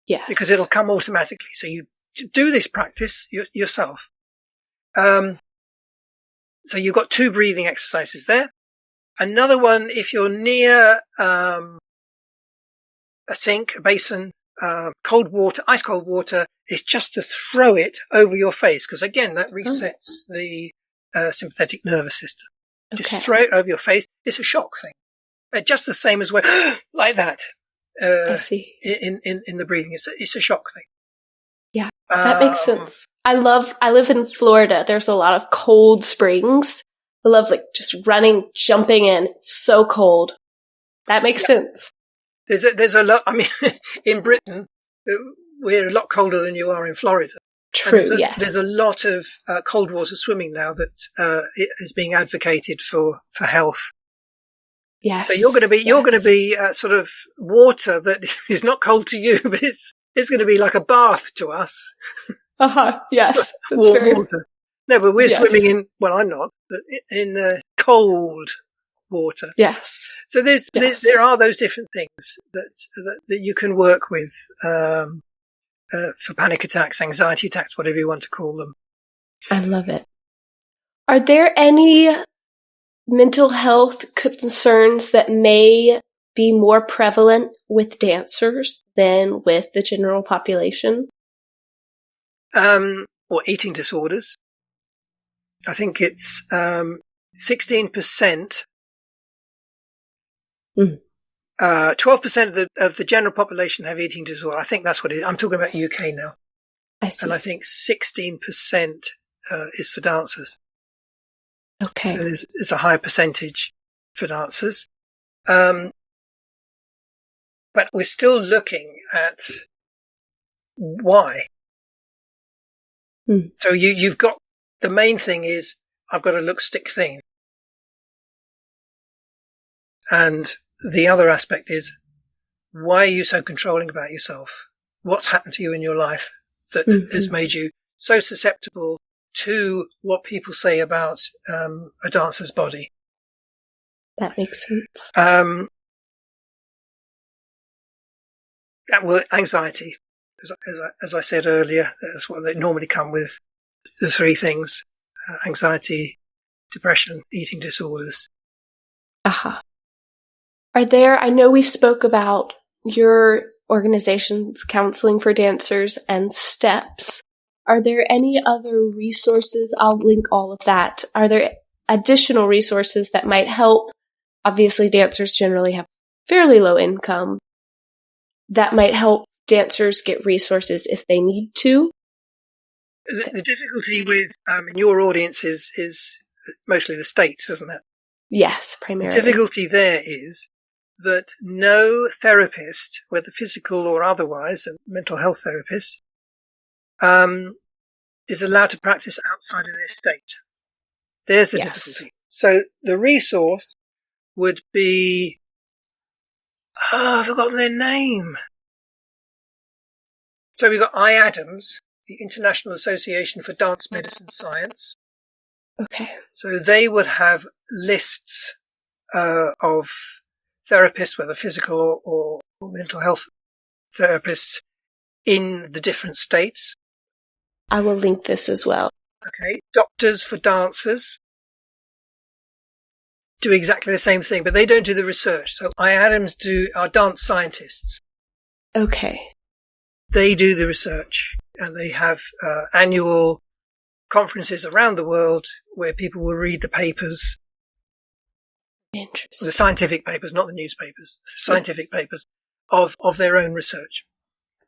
Yeah. Because it'll come automatically. So you do this practice yourself. So you've got 2 breathing exercises there. Another one, if you're near a sink, a basin, cold water, ice cold water, is just to throw it over your face. Because again, that resets the sympathetic nervous system. Okay. Just throw it over your face. It's a shock thing. Just the same as when, like that. I see. In the breathing. It's a shock thing. Yeah. That makes sense. I live in Florida. There's a lot of cold springs. I love just running, jumping in. It's so cold. That makes sense. There's a lot, I mean, in Britain, we're a lot colder than you are in Florida. True, yes. There's a lot of cold water swimming now that is being advocated for health. Yes. So you're going to be sort of water that is not cold to you, but it's going to be like a bath to us. Yes. Warm water. No, but we're swimming in, well, I'm not, but in cold water. Yes. So there are those different things that you can work with for panic attacks, anxiety attacks, whatever you want to call them. I love it. Are there any mental health concerns that may be more prevalent with dancers than with the general population? Or eating disorders. I think it's 16% Mm. 12% of the general population have eating disorder. I think that's what it is. I'm talking about UK now. I see. And I think 16% is for dancers. Okay. So it's a higher percentage for dancers. But we're still looking at why. Mm. So you've got, the main thing is, I've got to look stick thin. And the other aspect is, why are you so controlling about yourself? What's happened to you in your life that has made you so susceptible to what people say about a dancer's body? That makes sense. Anxiety, as I said earlier, that's what they normally come with, the three things: anxiety, depression, eating disorders. Aha. I know we spoke about your organization's counseling for dancers and steps. Are there any other resources? I'll link all of that. Are there additional resources that might help? Obviously, dancers generally have fairly low income. That might help dancers get resources if they need to. The difficulty with your audience is mostly the States, isn't it? Yes, primarily. The difficulty there is that no therapist, whether physical or otherwise, a mental health therapist, is allowed to practice outside of their state. There's the difficulty. So the resource would be, I've forgotten their name. So we've got IADAMS, the International Association for Dance Medicine Science. Okay. So they would have lists of therapists, whether physical or mental health therapists, in the different states. I will link this as well. Okay. Doctors for dancers do exactly the same thing, but they don't do the research. So IADAMS are dance scientists. Okay. They do the research, and they have annual conferences around the world where people will read the papers. Interesting. The scientific papers, not the newspapers, scientific papers of their own research.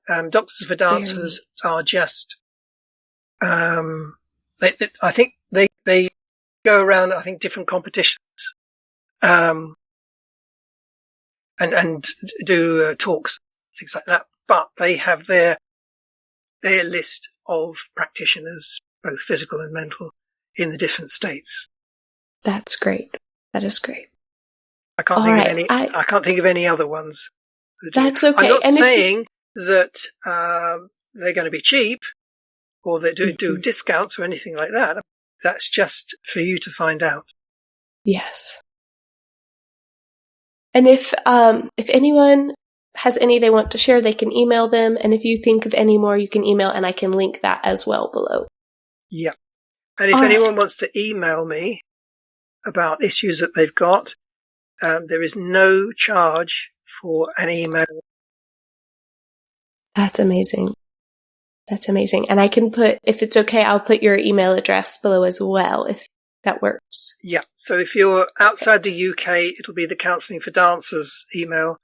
Doctors for dancers are just, I think they go around, I think, different competitions, and do talks, things like that. But they have their list of practitioners, both physical and mental, in the different states. That's great. That is great. I can't think of any. I can't think of any other ones. That's okay. I'm not saying that they're going to be cheap or they do discounts or anything like that. That's just for you to find out. Yes. And if anyone has any they want to share, they can email them. And if you think of any more, you can email, and I can link that as well below. Yeah. And if anyone wants to email me about issues that they've got, there is no charge for an email. That's amazing. That's amazing. And I can if it's okay, I'll put your email address below as well, if that works. Yeah. So if you're outside the UK, it'll be the Counselling for Dancers email.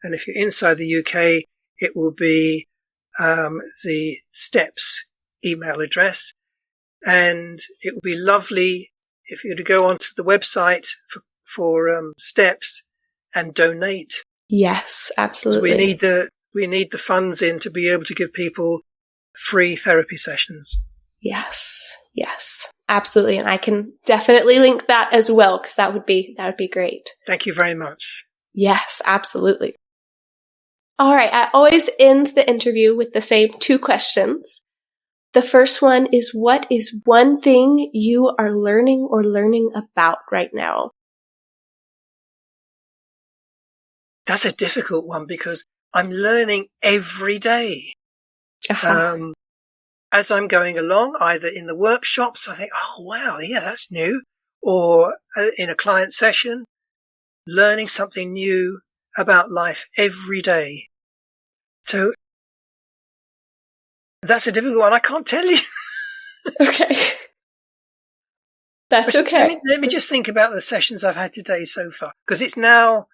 And if you're inside the UK, it will be the STEPS email address. And it would be lovely if you were to go onto the website for STEPS and donate. Yes, absolutely. We need the funds in to be able to give people free therapy sessions. Yes, absolutely. And I can definitely link that as well, because that would be great. Thank you very much. Yes, absolutely. All right. I always end the interview with the same 2 questions. The first one is, what is one thing you are learning about right now? That's a difficult one because I'm learning every day. Uh-huh. As I'm going along, either in the workshops, I think, oh, wow, yeah, that's new. Or in a client session, learning something new about life every day. So that's a difficult one. I can't tell you. Okay. That's okay. Let me just think about the sessions I've had today so far, because it's now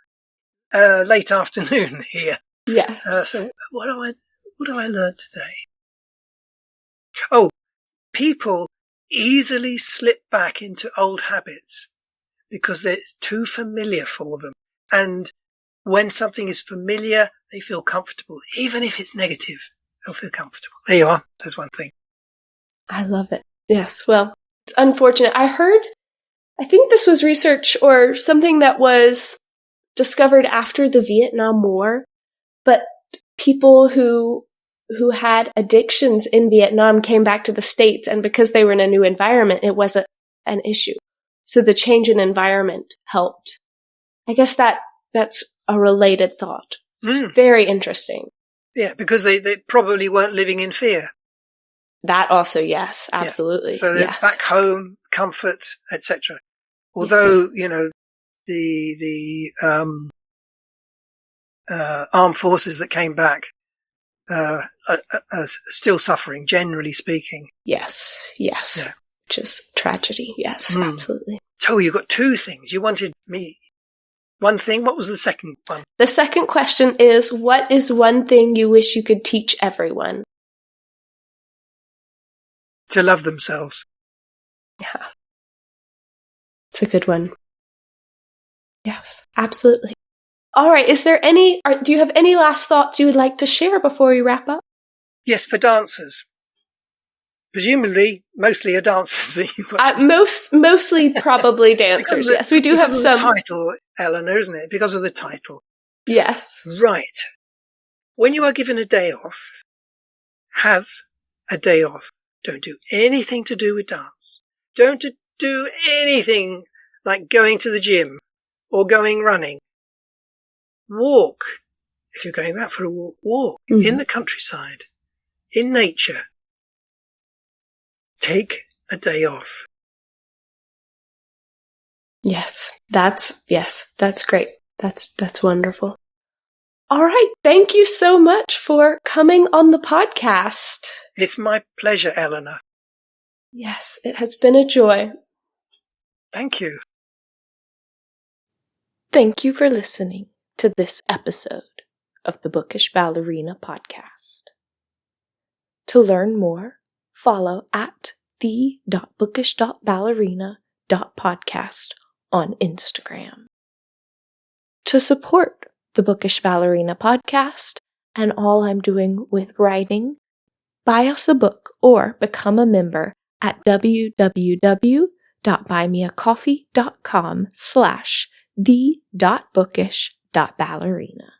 late afternoon here. Yeah. So what do I learn today? Oh, people easily slip back into old habits because it's too familiar for them. And when something is familiar, they feel comfortable. Even if it's negative, they'll feel comfortable. There you are. There's one thing. I love it. Yes. Well, it's unfortunate. I think this was research or something that was discovered after the Vietnam War, but people who had addictions in Vietnam came back to the States, and because they were in a new environment, it wasn't an issue. So the change in environment helped. I guess that's a related thought. It's very interesting. Yeah, because they probably weren't living in fear. That also, yes, absolutely. Yeah. So they're back home, comfort, etc. Although, the armed forces that came back are still suffering, generally speaking. Yes. Yeah. Which is tragedy. Yes, absolutely. So you got two things. You wanted me one thing. What was the second one? The second question is, what is one thing you wish you could teach everyone? To love themselves. Yeah. It's a good one. Yes, absolutely. All right. Do you have any last thoughts you would like to share before we wrap up? Yes, for dancers. Presumably, mostly are dancers. Mostly probably dancers. Yes, we do have some. Because of the title, Eleanor, isn't it? Because of the title. Yes. Right. When you are given a day off, have a day off. Don't do anything to do with dance. Don't do anything like going to the gym or going running. Walk. If you're going out for a walk in the countryside, in nature. Take a day off. Yes, that's great. That's wonderful. All right. Thank you so much for coming on the podcast. It's my pleasure, Eleanor. Yes, it has been a joy. Thank you. Thank you for listening to this episode of the Bookish Ballerina podcast. To learn more, follow at the.bookish.ballerina.podcast on Instagram. To support the Bookish Ballerina podcast and all I'm doing with writing, buy us a book or become a member at www.buymeacoffee.com/the.bookish.ballerina.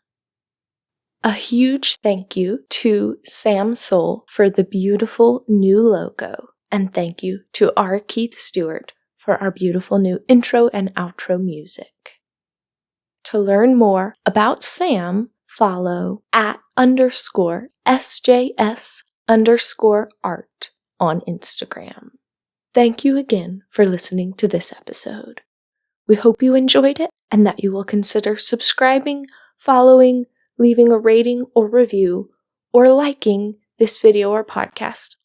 A huge thank you to Sam Soul for the beautiful new logo, and thank you to R. Keith Stewart for our beautiful new intro and outro music. To learn more about Sam, follow @_SJS_art on Instagram. Thank you again for listening to this episode. We hope you enjoyed it and that you will consider subscribing, following, leaving a rating or review, or liking this video or podcast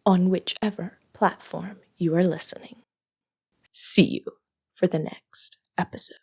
on whichever platform you are listening. See you for the next episode.